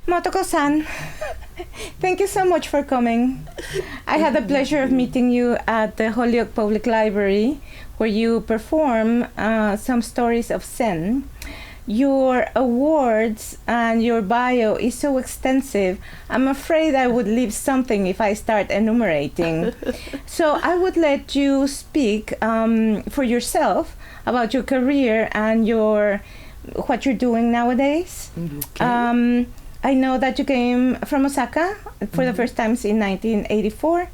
Motoko-san, thank you so much for coming. I had the pleasure of meeting you at the Holyoke Public Library, where you perform some stories of Zen. Your awards and your bio is so extensive, I'm afraid I would leave something if I start enumerating. So I would let you speak for yourself about your career and what you're doing nowadays. Okay. I know that you came from Osaka for the first time in 1984.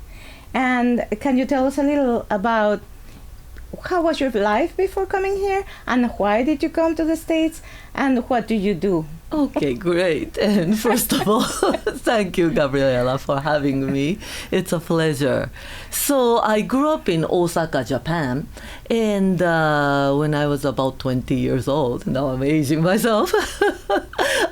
And can you tell us a little about how was your life before coming here? And why did you come to the States? And what do you do? Okay, great. And first of all, thank you, Gabriela, for having me. It's a pleasure. So I grew up in Osaka, Japan. And when I was about 20 years old, now I'm aging myself,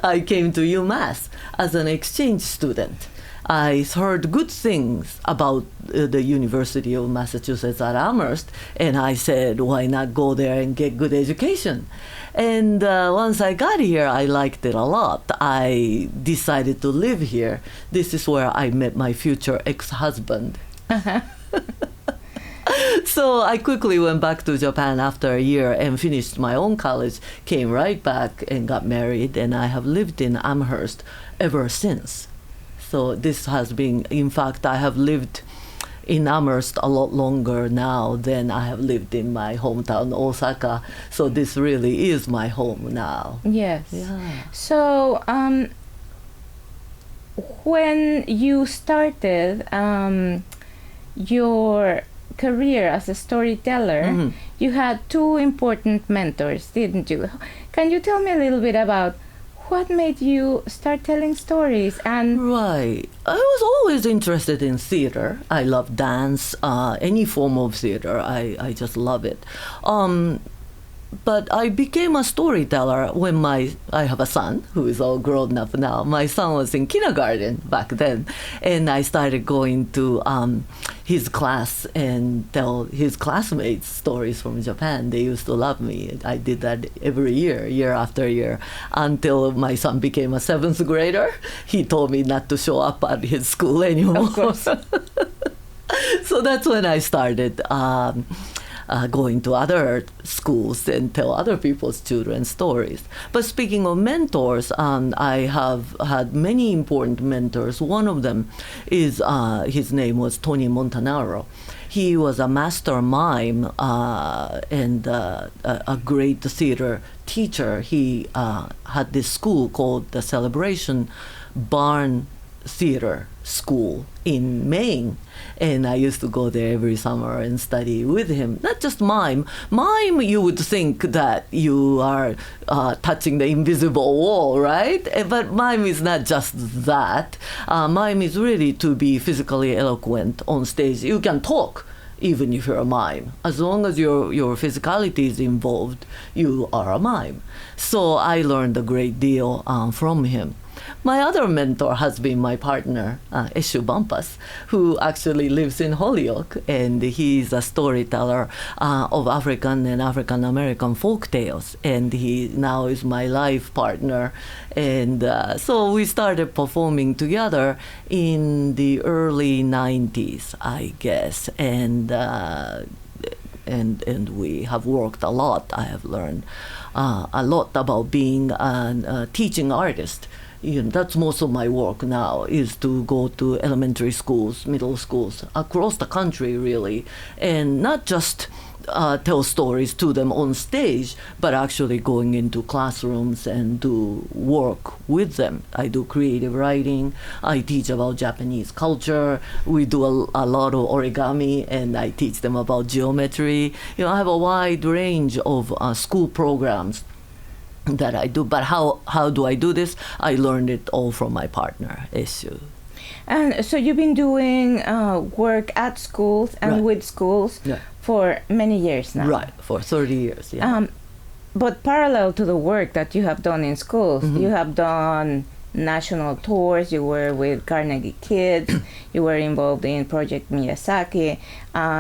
I came to UMass as an exchange student. I heard good things about the University of Massachusetts at Amherst, and I said, why not go there and get good education? And once I got here, I liked it a lot. I decided to live here. This is where I met my future ex-husband. So I quickly went back to Japan after a year and finished my own college, came right back and got married, and I have lived in Amherst ever since. So this has been, in fact, I have lived in Amherst a lot longer now than I have lived in my hometown, Osaka. So this really is my home now. Yes. Yeah. So when you started your career as a storyteller, you had two important mentors, didn't you? Can you tell me a little bit about what made you start telling stories? And Right. I was always interested in theater. I love dance, any form of theater. I just love it. But I became a storyteller when I have a son who is all grown up now. My son was in kindergarten back then, and I started going to his class and tell his classmates stories from Japan. They used to love me. I did that every year, year after year, until my son became a 7th grader. He told me not to show up at his school anymore. of course. So that's when I started going to other schools and tell other people's children stories. But speaking of mentors, I have had many important mentors. One of them is, his name was Tony Montanaro. He was a master mime and a great theater teacher. He had this school called the Celebration Barn Theater School in Maine, and I used to go there every summer and study with him. Not just mime. Mime, you would think that you are touching the invisible wall, right? But mime is not just that. Mime is really to be physically eloquent on stage. You can talk even if you're a mime. As long as your physicality is involved, you are a mime. So I learned a great deal from him. My other mentor has been my partner, Eshu Bampas, who actually lives in Holyoke, and he's a storyteller of African and African American folk tales, and he now is my life partner. And so we started performing together in the early 90s, I guess, and we have worked a lot. I have learned a lot about being a teaching artist. That's most of my work now, is to go to elementary schools, middle schools, across the country, really, and not just tell stories to them on stage, but actually going into classrooms and do work with them. I do creative writing. I teach about Japanese culture. We do a lot of origami, and I teach them about geometry. I have a wide range of school programs that I do. But how do I do this? I learned it all from my partner, Eshu. And so you've been doing work at schools and Right. with schools Yeah. for many years now. Right, for 30 years, yeah. but parallel to the work that you have done in schools, you have done national tours. You were with Carnegie Kids. You were involved in Project Miyazaki.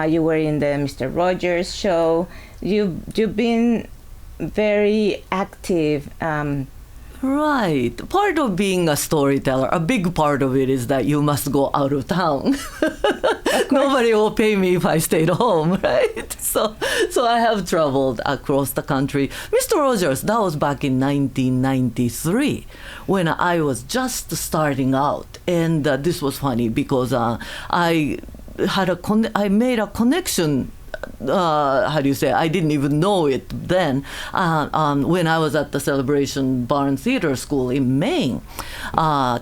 You were in the Mr. Rogers show. You've been very active. Right. Part of being a storyteller, a big part of it is that you must go out of town. Nobody will pay me if I stayed home, right? So I have traveled across the country. Mr. Rogers, that was back in 1993 when I was just starting out. And this was funny because I made a connection. How do you say? I didn't even know it then. When I was at the Celebration Barn Theater School in Maine,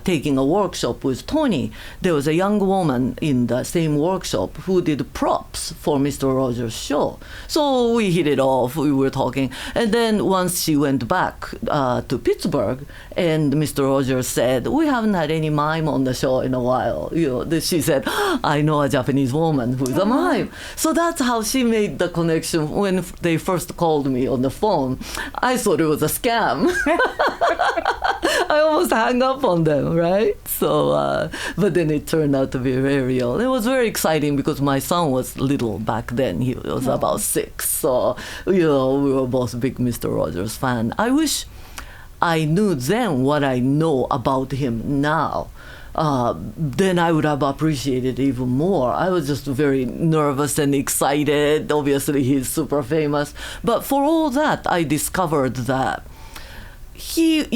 taking a workshop with Tony, there was a young woman in the same workshop who did props for Mr. Rogers' show. So we hit it off. We were talking, and then once she went back to Pittsburgh, and Mr. Rogers said, "We haven't had any mime on the show in a while." She said, "I know a Japanese woman who is a mime." So that's how she made the connection. When they first called me on the phone, I thought it was a scam. I almost hung up on them, right? So, but then it turned out to be very real. It was very exciting because my son was little back then. He was about 6. So, we were both big Mr. Rogers fan. I wish I knew then what I know about him now. Then I would have appreciated it even more. I was just very nervous and excited. Obviously, he's super famous. But for all that, I discovered that his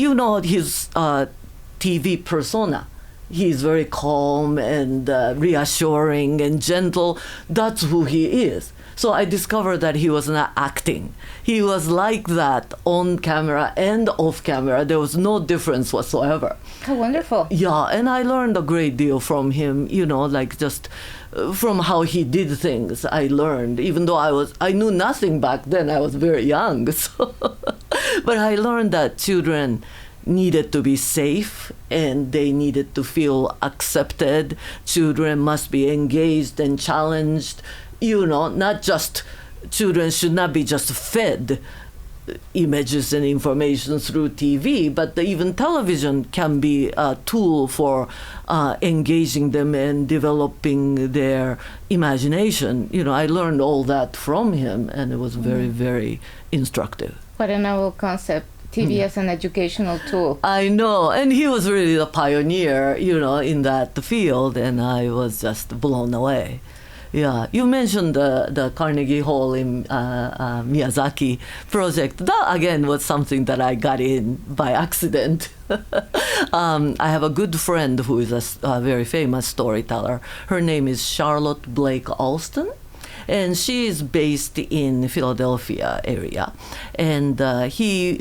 TV persona, he's very calm and reassuring and gentle. That's who he is. So I discovered that he was not acting. He was like that on camera and off camera. There was no difference whatsoever. How wonderful. Yeah, and I learned a great deal from him, like just from how he did things. I learned, even though I knew nothing back then. I was very young. So but I learned that children needed to be safe and they needed to feel accepted. Children must be engaged and challenged. Not just children should not be just fed images and information through TV, but even television can be a tool for engaging them and developing their imagination. I learned all that from him, and it was very, very instructive. What a novel concept. TV as an educational tool. I know, and he was really the pioneer, in that field, and I was just blown away. Yeah, you mentioned the Carnegie Hall in Miyazaki project. That, again, was something that I got in by accident. I have a good friend who is a very famous storyteller. Her name is Charlotte Blake Alston, and she is based in Philadelphia area. And she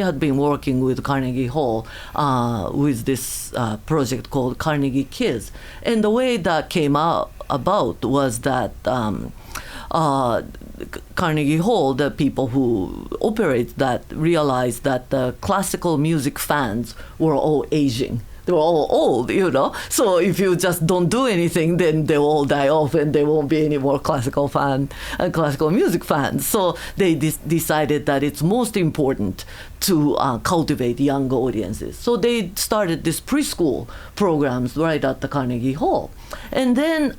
had been working with Carnegie Hall with this project called Carnegie Kids. And the way that came about was that Carnegie Hall, the people who operate that, realized that the classical music fans were all aging. They were all old, So if you just don't do anything, then they will all die off and there won't be any more classical music fans. So they decided that it's most important to cultivate young audiences. So they started this preschool programs right at the Carnegie Hall. And then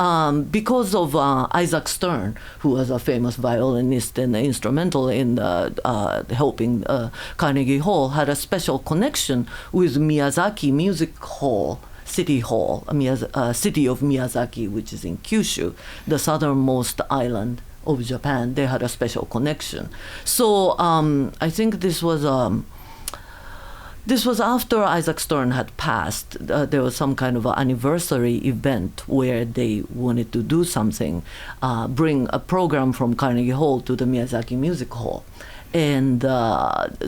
because of Isaac Stern, who was a famous violinist and instrumental in helping Carnegie Hall, had a special connection with Miyazaki Music Hall, City Hall, city of Miyazaki, which is in Kyushu, the southernmost island of Japan. They had a special connection. So I think this was after Isaac Stern had passed. There was some kind of an anniversary event where they wanted to do something, bring a program from Carnegie Hall to the Miyazaki Music Hall. And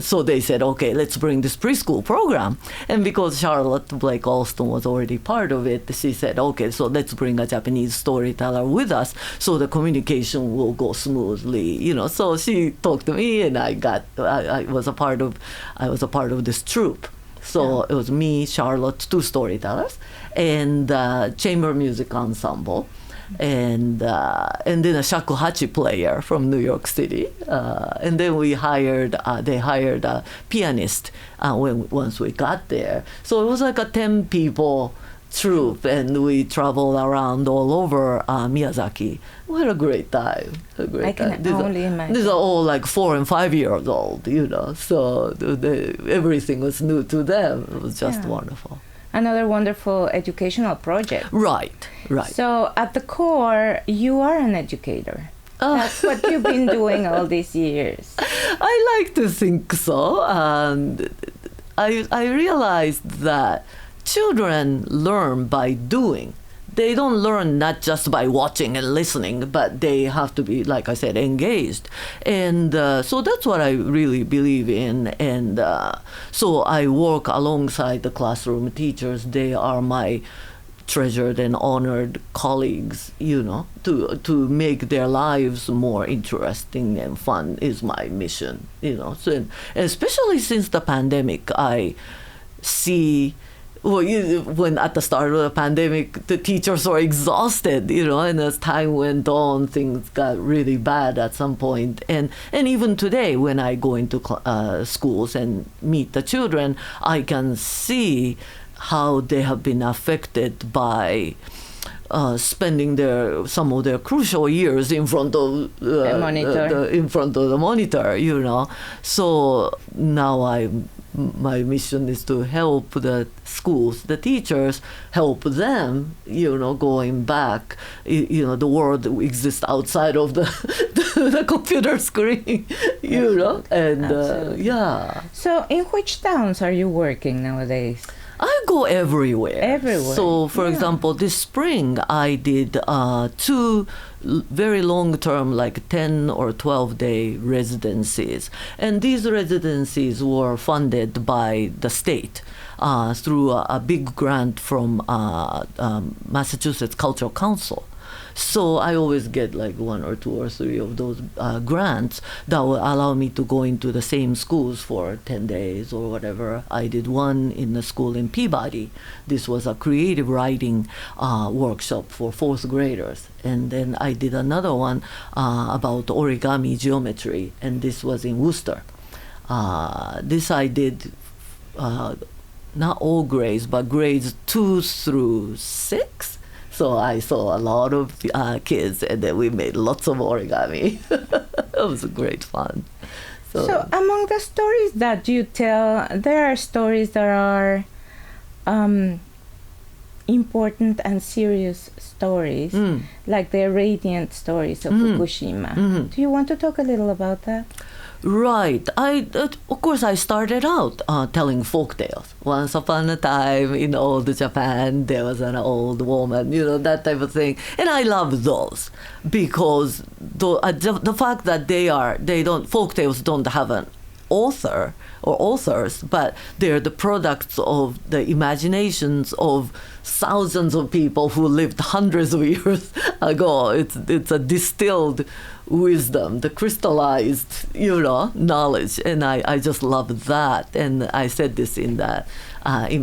so they said, okay, let's bring this preschool program. And because Charlotte Blake Alston was already part of it, she said, okay, so let's bring a Japanese storyteller with us so the communication will go smoothly. So she talked to me, and I was a part of this troupe. So it was me, Charlotte, 2 storytellers, and chamber music ensemble. and then a shakuhachi player from New York City, and then they hired a pianist once we got there. So it was like a 10 people troupe, and we traveled around all over Miyazaki. We had a great time. I can only imagine. These are all like 4 and 5 years old, so everything was new to them. It was just wonderful. Another wonderful educational project. Right. So at the core, you are an educator. That's what you've been doing all these years. I like to think so. I realized that children learn by doing. They don't learn not just by watching and listening, but they have to be, like I said, engaged. And so that's what I really believe in. And so I work alongside the classroom teachers. They are my treasured and honored colleagues, to make their lives more interesting and fun is my mission, So, and especially since the pandemic, I see... Well, when at the start of the pandemic, the teachers were exhausted, and as time went on, things got really bad at some point. And even today, when I go into schools and meet the children, I can see how they have been affected by spending some of their crucial years in front of the monitor, So now my mission is to help the schools, the teachers, help them, going back. The world exists outside of the computer screen, and So in which towns are you working nowadays? I go everywhere. So, for example, this spring I did 2 very long-term, like 10 or 12-day residencies. And these residencies were funded by the state through a big grant from Massachusetts Cultural Council. So I always get like 1 or 2 or 3 of those grants that will allow me to go into the same schools for 10 days or whatever. I did one in a school in Peabody. This was a creative writing workshop for 4th graders. And then I did another one about origami geometry, and this was in Worcester. This I did not all grades, but grades 2 through 6. So I saw a lot of kids, and then we made lots of origami. It was great fun. So among the stories that you tell, there are stories that are important and serious stories, like the radiant stories of Fukushima. Do you want to talk a little about that? Right. Of course, I started out telling folk tales. Once upon a time in old Japan, there was an old woman, that type of thing. And I love those because the fact that folk tales don't have an author or authors, but they're the products of the imaginations of thousands of people who lived hundreds of years ago. It's a distilled wisdom, the crystallized, knowledge, and I just love that. And I said this in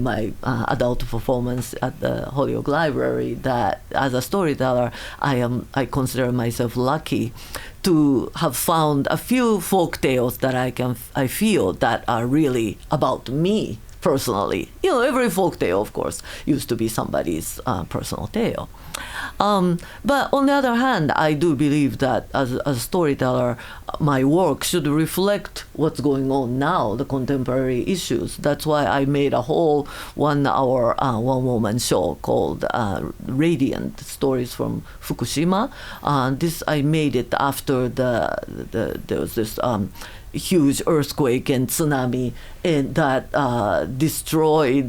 my adult performance at the Holyoke Library, that as a storyteller, I consider myself lucky to have found a few folk tales that I feel that are really about me personally. Every folk tale, of course, used to be somebody's personal tale. But on the other hand, I do believe that as a storyteller, my work should reflect what's going on now, the contemporary issues. That's why I made a whole 1-hour, one-woman show called Radiant, Stories from Fukushima. I made it after there was this huge earthquake and tsunami, and that destroyed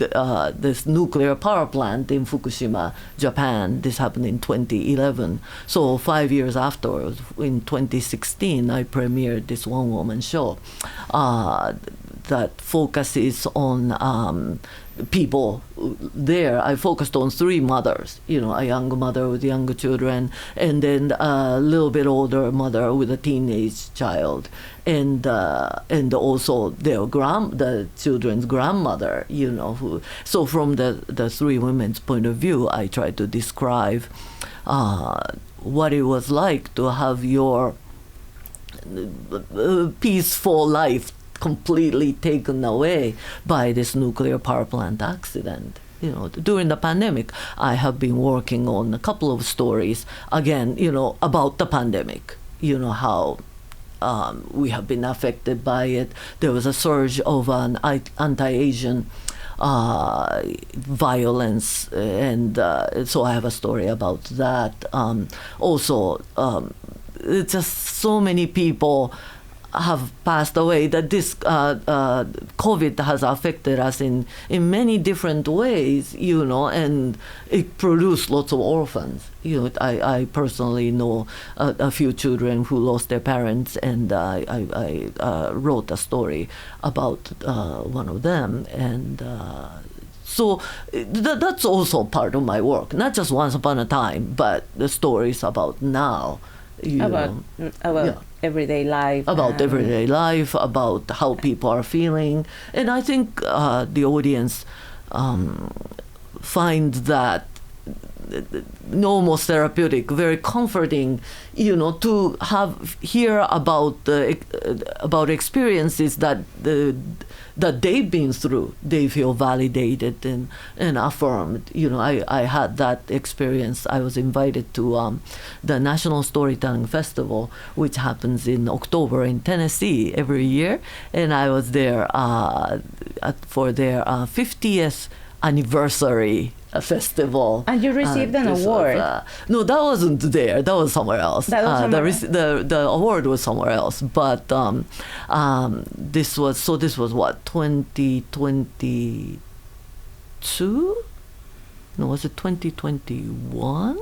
this nuclear power plant in Fukushima, Japan. This happened in 2011. So 5 years afterwards, in 2016, I premiered this one-woman show. that focuses on people there. I focused on 3 mothers, a young mother with younger children, and then a little bit older mother with a teenage child, and also the children's grandmother, so from the 3 women's point of view, I tried to describe what it was like to have your peaceful life completely taken away by this nuclear power plant accident. During the pandemic, I have been working on a couple of stories, again, about the pandemic, how we have been affected by it. There was a surge of an anti-Asian violence, and so I have a story about that. Also, just so many people have passed away that this COVID has affected us in many different ways, and it produced lots of orphans. I personally know a few children who lost their parents, and I wrote a story about one of them, and so that's also part of my work, not just once upon a time, but the stories about now. About everyday life. About everyday life, about how people are feeling. And I think the audience find that almost therapeutic, very comforting, to hear about experiences that they've been through. They feel validated and affirmed. I had that experience. I was invited to the National Storytelling Festival, which happens in October in Tennessee every year, and I was there for their 50th anniversary festival. And you received an award. No, that wasn't there. That was somewhere else. The award was somewhere else. But this was what, 2022? No, was it 2021?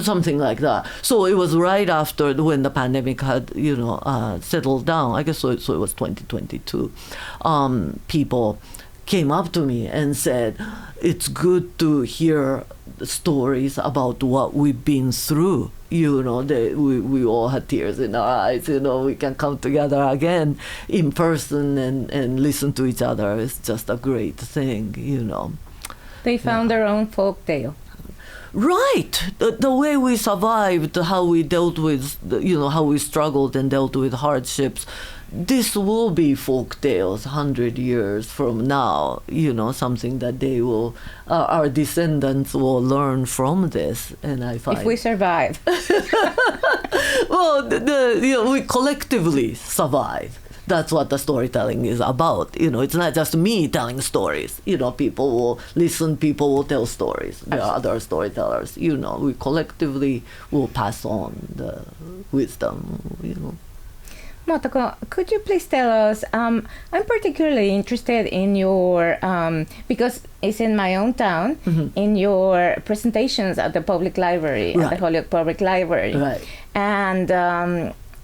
Something like that. So it was right after when the pandemic had, settled down. I guess so it was 2022. People came up to me and said, it's good to hear stories about what we've been through. We all had tears in our eyes. We can come together again in person and listen to each other. It's just a great thing. They found their own folk tale. Right. The way we survived, how we dealt with, how we struggled and dealt with hardships. This will be folk tales 100 years from now, something that they will, our descendants will learn from this. And I find, if we survive. Well, we collectively survive. That's what the storytelling is about. It's not just me telling stories. People will listen, people will tell stories. There are other storytellers. We collectively will pass on the wisdom, Motoko, could you please tell us, I'm particularly interested in your, because it's in my own town, in your presentations at the public library, at the Holyoke Public Library. Right. And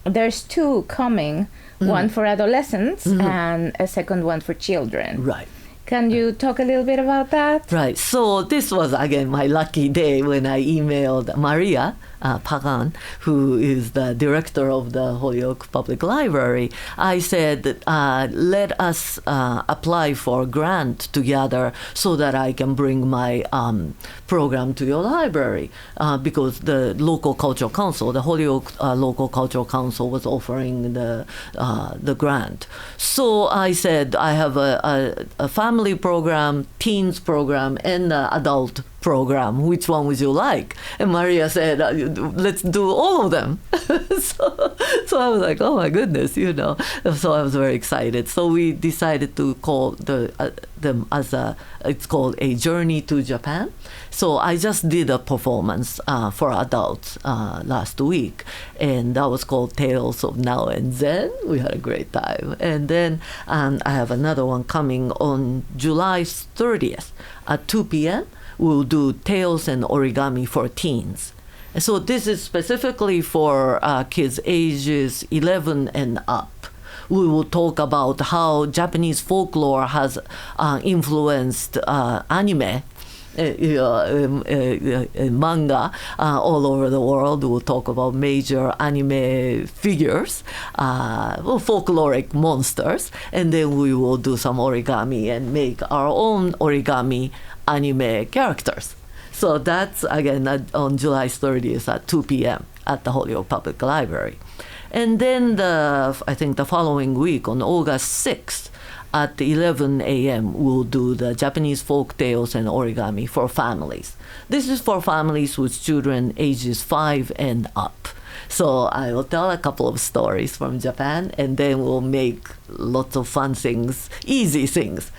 there's 2 coming, one for adolescents and a second one for children. Right. Can you talk a little bit about that? Right. So this was, again, my lucky day when I emailed Maria Pagan, who is the director of the Holyoke Public Library. I said, let us apply for a grant together so that I can bring my program to your library, because the local cultural council, the Holyoke Local Cultural Council, was offering the grant. So I said, I have a family program, teens program, and adult program. Which one would you like? And Maria said, let's do all of them. so I was like, oh my goodness, So I was very excited. So we decided to call them as it's called A Journey to Japan. So I just did a performance for adults last week, and that was called Tales of Now and Then. We had a great time. And then I have another one coming on July 30th at 2 p.m. We'll do Tales and Origami for Teens. So this is specifically for kids ages 11 and up. we will talk about how Japanese folklore has influenced anime. Manga all over the world. We'll talk about major anime figures, folkloric monsters, and then we will do some origami and make our own origami anime characters. So that's again on July 30th at 2 p.m. at the Holyoke Public Library. And then I think the following week on August 6th, at 11 a.m., we'll do the Japanese folk tales and origami for families. This is for families with children ages 5 and up. So I will tell a couple of stories from Japan, and then we'll make lots of fun things, easy things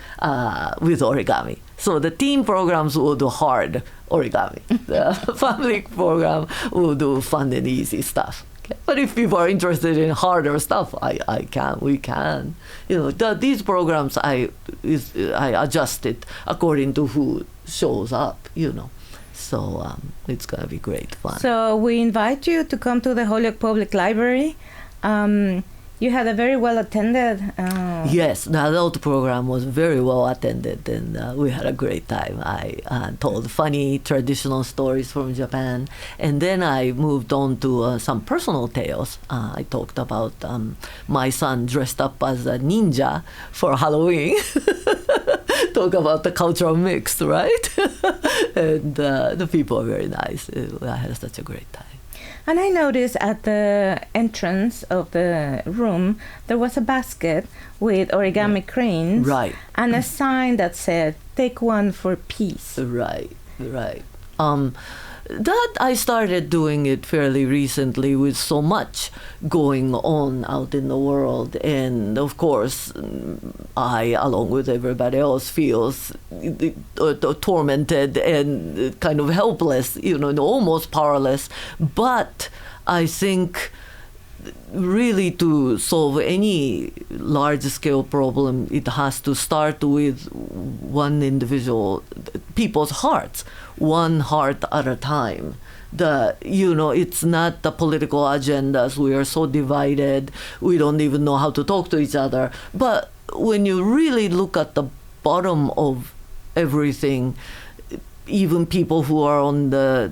with origami. So the teen programs will do hard origami. The family program will do fun and easy stuff. But if people are interested in harder stuff, we can. These programs I adjust it according to who shows up. So it's gonna be great fun. So we invite you to come to the Holyoke Public Library. You had a very well attended. Yes, the adult program was very well attended, and we had a great time. I told funny traditional stories from Japan, and then I moved on to some personal tales. I talked about my son dressed up as a ninja for Halloween. Talk about the cultural mix, right? And the people are very nice. I had such a great time. And I noticed at the entrance of the room, there was a basket with origami cranes. Right. And a sign that said, "Take one for peace." Right. That I started doing it fairly recently with so much going on out in the world. And of course, I, along with everybody else, feels tormented and kind of helpless, almost powerless. But I think really to solve any large-scale problem, it has to start with one individual, people's hearts, one heart at a time. It's not the political agendas. We are so divided. We don't even know how to talk to each other. But when you really look at the bottom of everything, even people who are on the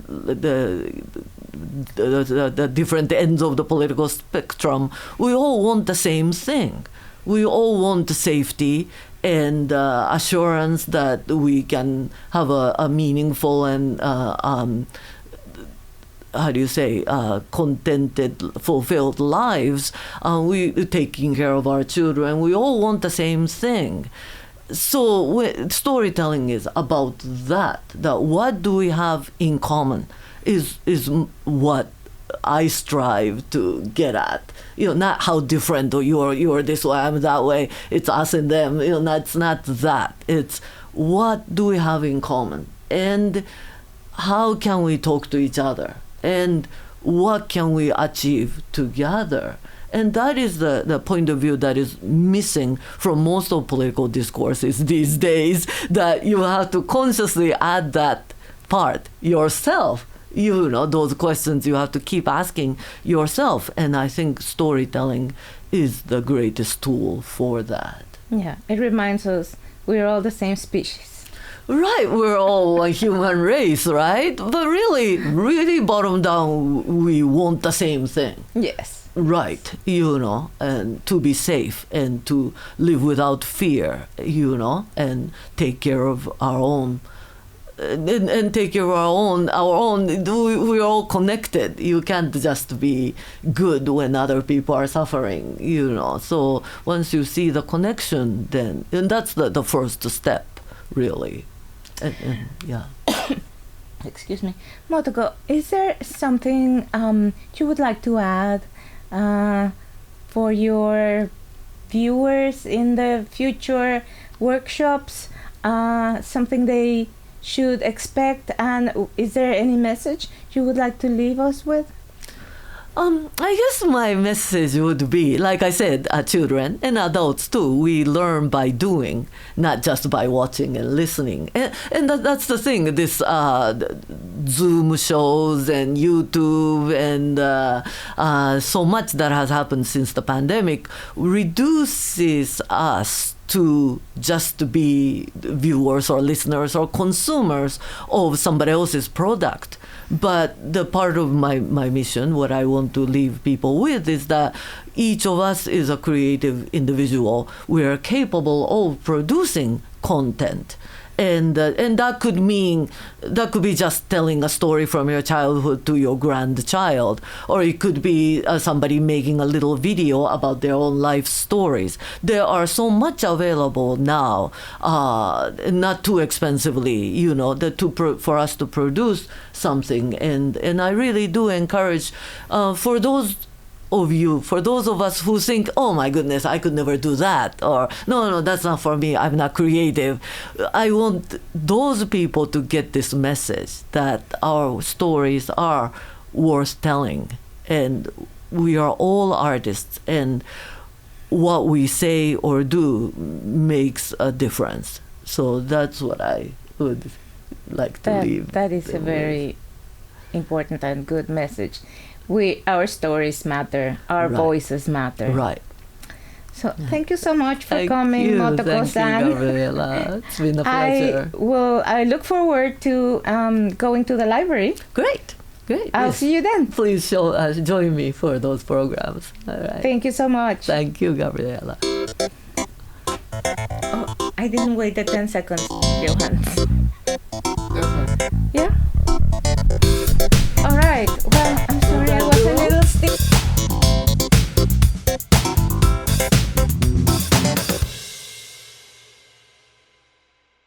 different ends of the political spectrum, we all want the same thing. We all want safety and assurance that we can have a meaningful and contented, fulfilled lives. We taking care of our children. We all want the same thing. So storytelling is about that. That what do we have in common is what I strive to get at. Not how different, or you're this way, I'm that way. It's us and them. It's not that. It's what do we have in common, and how can we talk to each other, and what can we achieve together. And that is the point of view that is missing from most of political discourses these days, that you have to consciously add that part yourself. Those questions you have to keep asking yourself. And I think storytelling is the greatest tool for that. Yeah, it reminds us we're all the same species. Right, we're all a human race, right? But really bottom down, we want the same thing. Yes. Right, and to be safe and to live without fear, and take care of our own. And take care of our own. We're all connected. You can't just be good when other people are suffering, So once you see the connection, then, and that's the first step, really. And yeah. Excuse me. Motoko, is there something you would like to add for your viewers in the future workshops? Something they should expect, and is there any message you would like to leave us with? I guess my message would be, like I said, children and adults too, we learn by doing, not just by watching and listening. And that's the thing, this Zoom shows and YouTube and so much that has happened since the pandemic reduces us to just be viewers or listeners or consumers of somebody else's product. But the part of my mission, what I want to leave people with, is that each of us is a creative individual. We are capable of producing content. And that could mean, that could be just telling a story from your childhood to your grandchild, or it could be somebody making a little video about their own life stories. There are so much available now, not too expensively, you know, for us to produce something. And I really do encourage for those of us who think, oh my goodness, I could never do that, or no, that's not for me, I'm not creative. I want those people to get this message that our stories are worth telling, and we are all artists, and what we say or do makes a difference. So that's what I would like to leave. That is a very important and good message. Our stories matter, our voices matter. Right. So thank you so much for coming, Motoko-san. Thank you, Gabriela. It's been a pleasure. I look forward to going to the library. Great. I'll see you then. Please join me for those programs. All right. Thank you so much. Thank you, Gabriela. Oh, I didn't wait the 10 seconds, Johan. Yeah?